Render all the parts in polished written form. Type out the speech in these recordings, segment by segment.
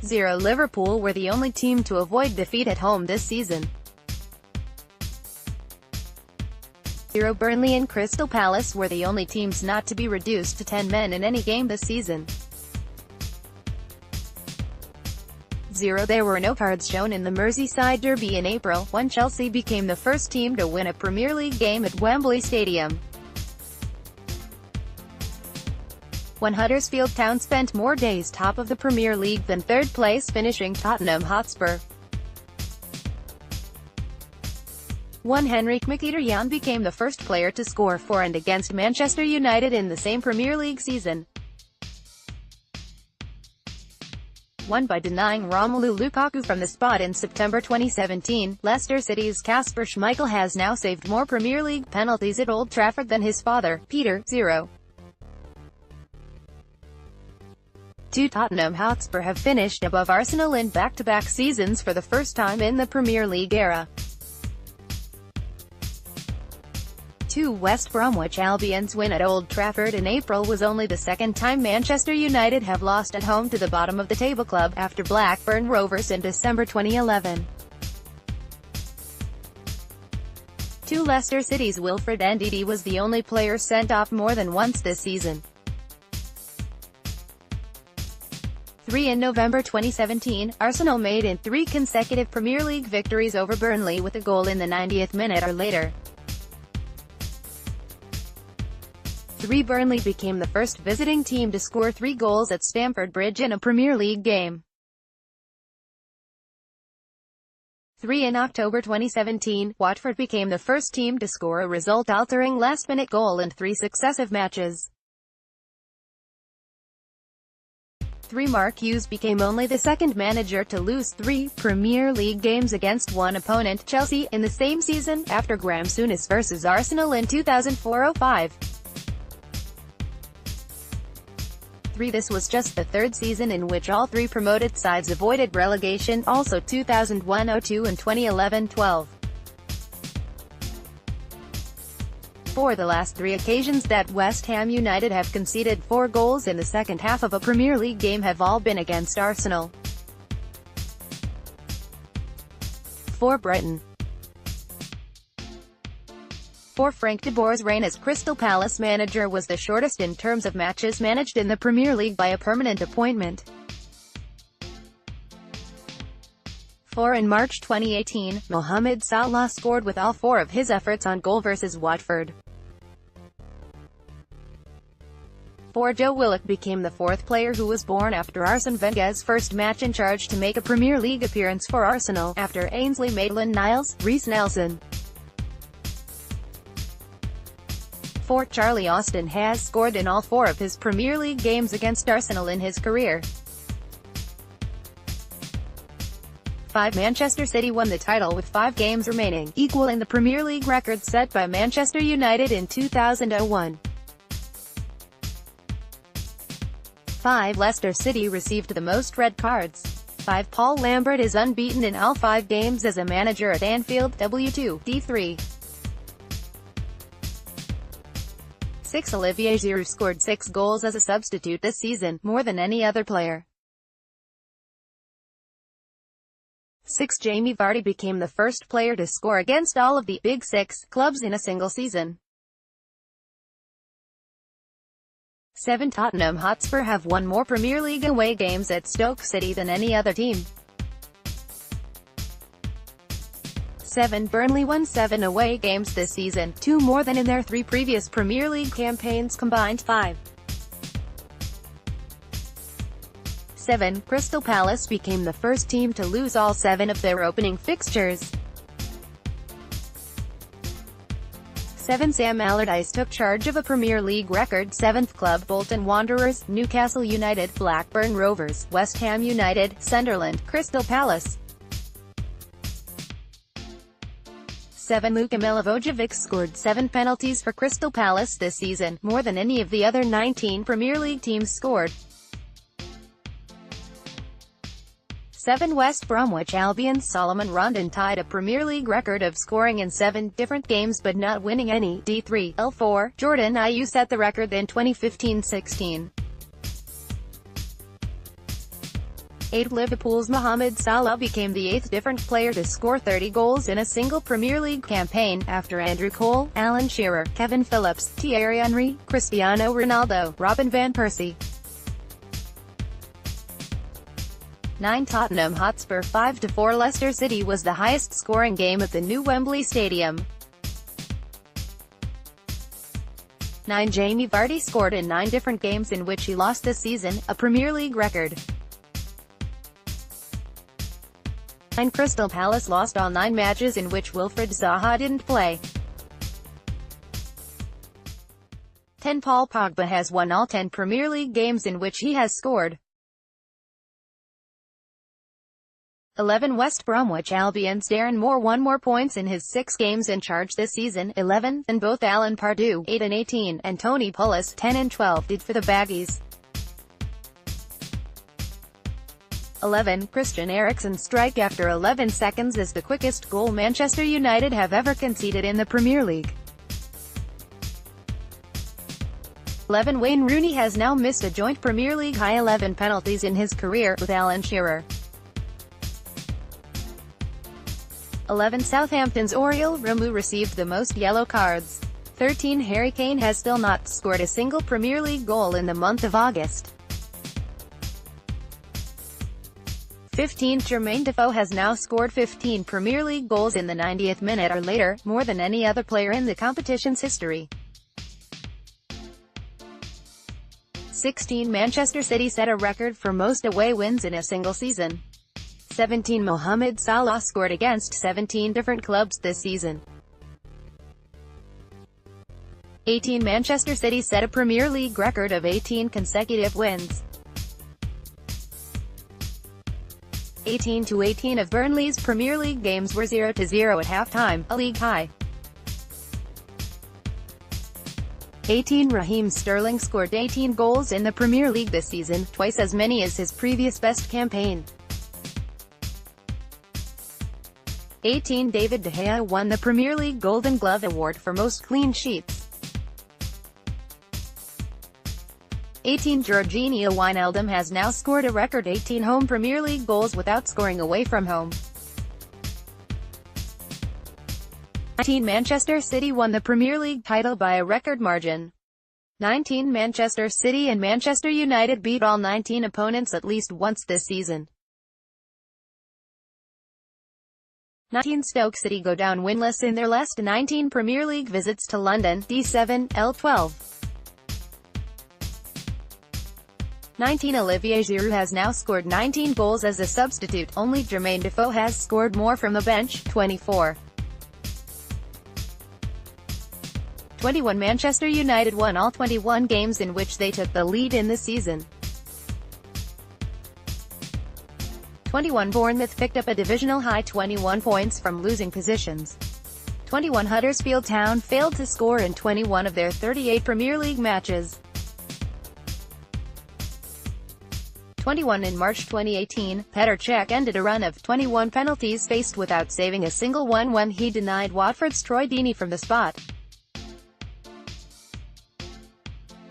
0 Liverpool were the only team to avoid defeat at home this season. 0 Burnley and Crystal Palace were the only teams not to be reduced to 10 men in any game this season. 0 There were no cards shown in the Merseyside derby in April, when Chelsea became the first team to win a Premier League game at Wembley Stadium. 1 Huddersfield Town spent more days top of the Premier League than third place finishing Tottenham Hotspur. 1 Henrikh Mkhitaryan became the first player to score for and against Manchester United in the same Premier League season. 1 By denying Romelu Lukaku from the spot in September 2017, Leicester City's Kasper Schmeichel has now saved more Premier League penalties at Old Trafford than his father, Peter. 0 2 Tottenham Hotspur have finished above Arsenal in back-to-back seasons for the first time in the Premier League era. 2 West Bromwich Albion's win at Old Trafford in April was only the second time Manchester United have lost at home to the bottom of the table club, after Blackburn Rovers in December 2011. 2 Leicester City's Wilfred Ndidi was the only player sent off more than once this season. 3 In November 2017, Arsenal made in 3 consecutive Premier League victories over Burnley with a goal in the 90th minute or later. 3 Burnley became the first visiting team to score 3 goals at Stamford Bridge in a Premier League game. 3 In October 2017, Watford became the first team to score a result-altering last-minute goal in 3 successive matches. 3 Mark Hughes became only the second manager to lose 3 Premier League games against one opponent, Chelsea, in the same season, after Graham Souness vs Arsenal in 2004-05. 3 This was just the third season in which all 3 promoted sides avoided relegation, also 2001-02 and 2011-12. 4 The last 3 occasions that West Ham United have conceded 4 goals in the second half of a Premier League game have all been against Arsenal. 4 Brighton. 4 Frank de Boer's reign as Crystal Palace manager was the shortest in terms of matches managed in the Premier League by a permanent appointment. 4 In March 2018, Mohamed Salah scored with all 4 of his efforts on goal versus Watford. 4 Joe Willock became the 4th player who was born after Arsene Wenger's first match in charge to make a Premier League appearance for Arsenal, after Ainsley Maitland-Niles, Reece Nelson. 4 Charlie Austin has scored in all 4 of his Premier League games against Arsenal in his career. 5 Manchester City won the title with 5 games remaining, equaling the Premier League record set by Manchester United in 2001. 5 Leicester City received the most red cards. 5 Paul Lambert is unbeaten in all 5 games as a manager at Anfield, W2, D3. 6 Olivier Giroud scored 6 goals as a substitute this season, more than any other player. 6 Jamie Vardy became the first player to score against all of the Big Six clubs in a single season. 7 Tottenham Hotspur have won more Premier League away games at Stoke City than any other team. 7 Burnley won 7 away games this season, 2 more than in their 3 previous Premier League campaigns combined. 5 7 Crystal Palace became the first team to lose all 7 of their opening fixtures. 7 Sam Allardyce took charge of a Premier League record 7th club: Bolton Wanderers, Newcastle United, Blackburn Rovers, West Ham United, Sunderland, Crystal Palace. 7 Luka Milivojevic scored 7 penalties for Crystal Palace this season, more than any of the other 19 Premier League teams scored. 7 West Bromwich Albion's Solomon Rondon tied a Premier League record of scoring in 7 different games but not winning any. D3, L4, Jordan Ayew set the record in 2015-16. 8. Liverpool's Mohamed Salah became the 8th different player to score 30 goals in a single Premier League campaign, after Andrew Cole, Alan Shearer, Kevin Phillips, Thierry Henry, Cristiano Ronaldo, Robin van Persie. 9. Tottenham Hotspur 5-4 Leicester City was the highest scoring game at the new Wembley Stadium. 9. Jamie Vardy scored in 9 different games in which he lost this season, a Premier League record. 9. Crystal Palace lost all 9 matches in which Wilfried Zaha didn't play. 10. Paul Pogba has won all 10 Premier League games in which he has scored. 11. West Bromwich Albion's Darren Moore won more points in his 6 games in charge this season, 11, than both Alan Pardew, 8 and 18, and Tony Pulis, 10 and 12, did for the Baggies. 11. Christian Eriksen's strike after 11 seconds is the quickest goal Manchester United have ever conceded in the Premier League. 11. Wayne Rooney has now missed a joint Premier League high 11 penalties in his career, with Alan Shearer. 11. Southampton's Oriol Romeu received the most yellow cards. 13. Harry Kane has still not scored a single Premier League goal in the month of August. 15. Jermaine Defoe has now scored 15 Premier League goals in the 90th minute or later, more than any other player in the competition's history. 16. Manchester City set a record for most away wins in a single season. 17. Mohamed Salah scored against 17 different clubs this season. 18. Manchester City set a Premier League record of 18 consecutive wins. 18 of Burnley's Premier League games were 0-0 at half-time, a league high. 18. Raheem Sterling scored 18 goals in the Premier League this season, twice as many as his previous best campaign. 18. David De Gea won the Premier League Golden Glove Award for most clean sheets. 18. Georginio Wijnaldum has now scored a record 18 home Premier League goals without scoring away from home. 19. Manchester City won the Premier League title by a record margin. 19. Manchester City and Manchester United beat all 19 opponents at least once this season. 19. Stoke City go down winless in their last 19 Premier League visits to London, D7, L12. 19. Olivier Giroud has now scored 19 goals as a substitute, only Jermaine Defoe has scored more from the bench, 24. 21. Manchester United won all 21 games in which they took the lead in the season. 21. Bournemouth picked up a divisional high 21 points from losing positions. 21. Huddersfield Town failed to score in 21 of their 38 Premier League matches. 21. In March 2018, Petr Cech ended a run of 21 penalties faced without saving a single one when he denied Watford's Troy Deeney from the spot.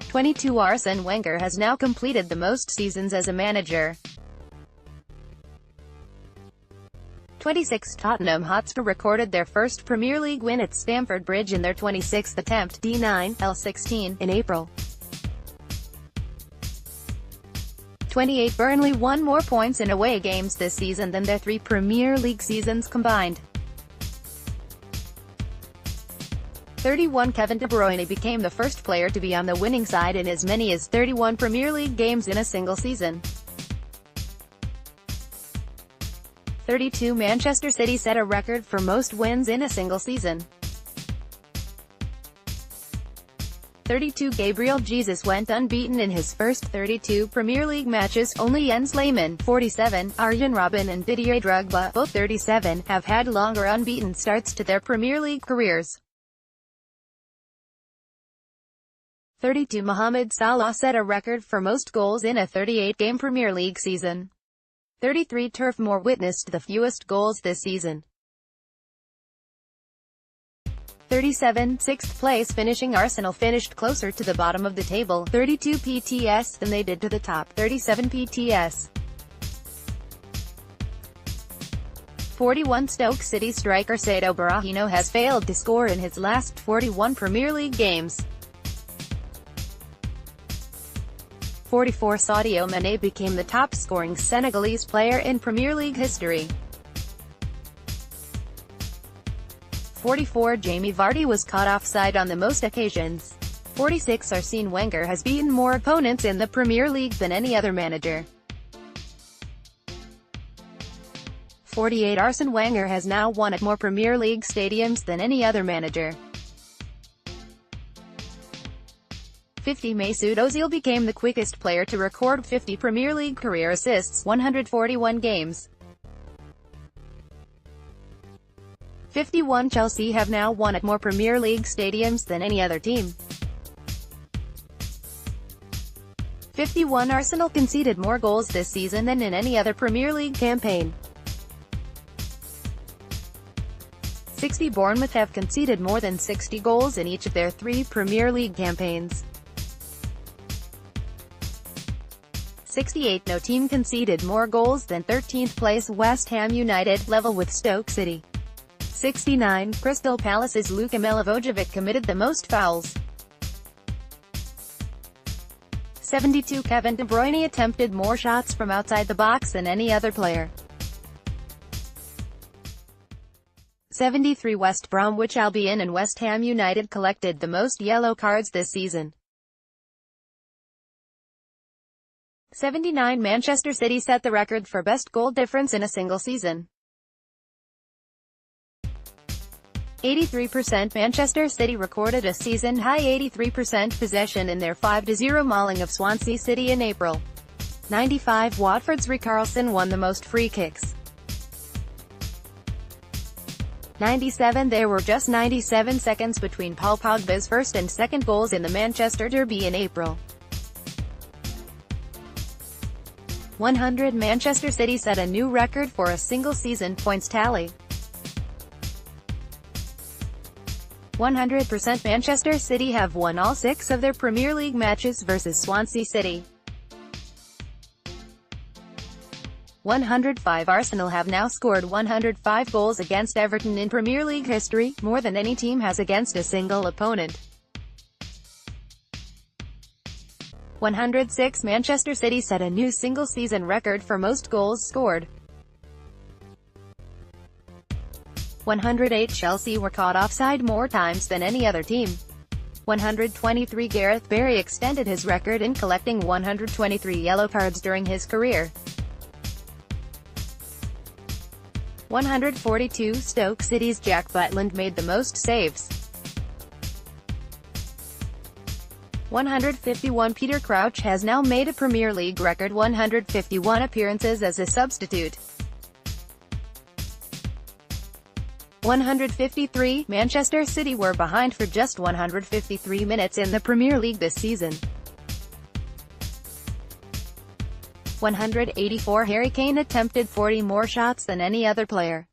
22. Arsene Wenger has now completed the most seasons as a manager. 26. Tottenham Hotspur recorded their first Premier League win at Stamford Bridge in their 26th attempt, D9, L16, in April. 28. Burnley won more points in away games this season than their 3 Premier League seasons combined. 31. Kevin De Bruyne became the first player to be on the winning side in as many as 31 Premier League games in a single season. 32. Manchester City set a record for most wins in a single season. 32. Gabriel Jesus went unbeaten in his first 32 Premier League matches. Only Jens Lehmann, 47, Arjen Robben and Didier Drogba, both 37, have had longer unbeaten starts to their Premier League careers. 32. Mohamed Salah set a record for most goals in a 38-game Premier League season. 33. Turf Moor witnessed the fewest goals this season. 37. Sixth place finishing Arsenal finished closer to the bottom of the table, 32 PTS, than they did to the top, 37 PTS. 41 Stoke City striker Saido Berahino has failed to score in his last 41 Premier League games. 44 Sadio Mane became the top-scoring Senegalese player in Premier League history. 44 Jamie Vardy was caught offside on the most occasions. 46 Arsene Wenger has beaten more opponents in the Premier League than any other manager. 48 Arsene Wenger has now won at more Premier League stadiums than any other manager. 50 Mesut Ozil became the quickest player to record 50 Premier League career assists, 141 games. 51 Chelsea have now won at more Premier League stadiums than any other team. 51 Arsenal conceded more goals this season than in any other Premier League campaign. 60 Bournemouth have conceded more than 60 goals in each of their 3 Premier League campaigns. 68 No team conceded more goals than 13th place West Ham United, level with Stoke City. 69 Crystal Palace's Luka Milivojevic committed the most fouls. 72 Kevin De Bruyne attempted more shots from outside the box than any other player. 73 West Bromwich Albion and West Ham United collected the most yellow cards this season. 79 Manchester City set the record for best goal difference in a single season. 83% Manchester City recorded a season-high 83% possession in their 5-0 mauling of Swansea City in April. 95 Watford's Richarlison won the most free kicks. 97 There were just 97 seconds between Paul Pogba's first and second goals in the Manchester Derby in April. 100 Manchester City set a new record for a single-season points tally. 100% Manchester City have won all 6 of their Premier League matches versus Swansea City. 105 Arsenal have now scored 105 goals against Everton in Premier League history, more than any team has against a single opponent. 106 Manchester City set a new single-season record for most goals scored. 108 Chelsea were caught offside more times than any other team. 123 Gareth Barry extended his record in collecting 123 yellow cards during his career. 142 Stoke City's Jack Butland made the most saves. 151 Peter Crouch has now made a Premier League record 151 appearances as a substitute. 153 Manchester City were behind for just 153 minutes in the Premier League this season. 184 Harry Kane attempted 40 more shots than any other player.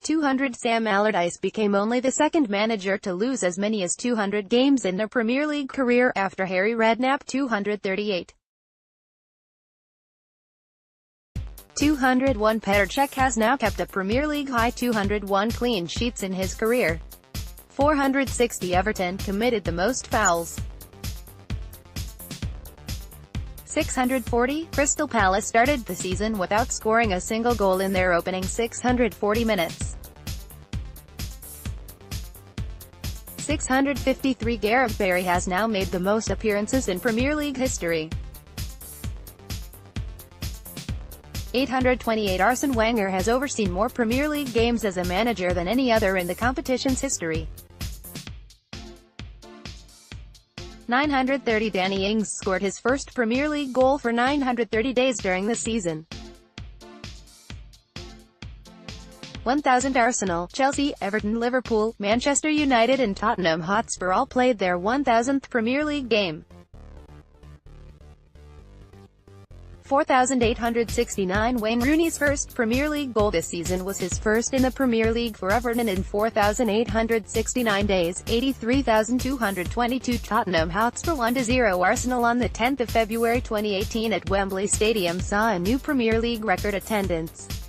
200 Sam Allardyce became only the second manager to lose as many as 200 games in their Premier League career, after Harry Redknapp 238. 201 Petr Cech has now kept a Premier League high 201 clean sheets in his career. 460 Everton committed the most fouls. 640 Crystal Palace started the season without scoring a single goal in their opening 640 minutes. 653 Gareth Barry has now made the most appearances in Premier League history. 828 Arsene Wenger has overseen more Premier League games as a manager than any other in the competition's history. 930 Danny Ings scored his first Premier League goal for 930 days during the season. 1000 Arsenal, Chelsea, Everton, Liverpool, Manchester United and Tottenham Hotspur all played their 1000th Premier League game. 4,869. Wayne Rooney's first Premier League goal this season was his first in the Premier League for Everton in 4,869 days, 83,222. Tottenham Hotspur 1-0 Arsenal on the 10th of February 2018 at Wembley Stadium saw a new Premier League record attendance.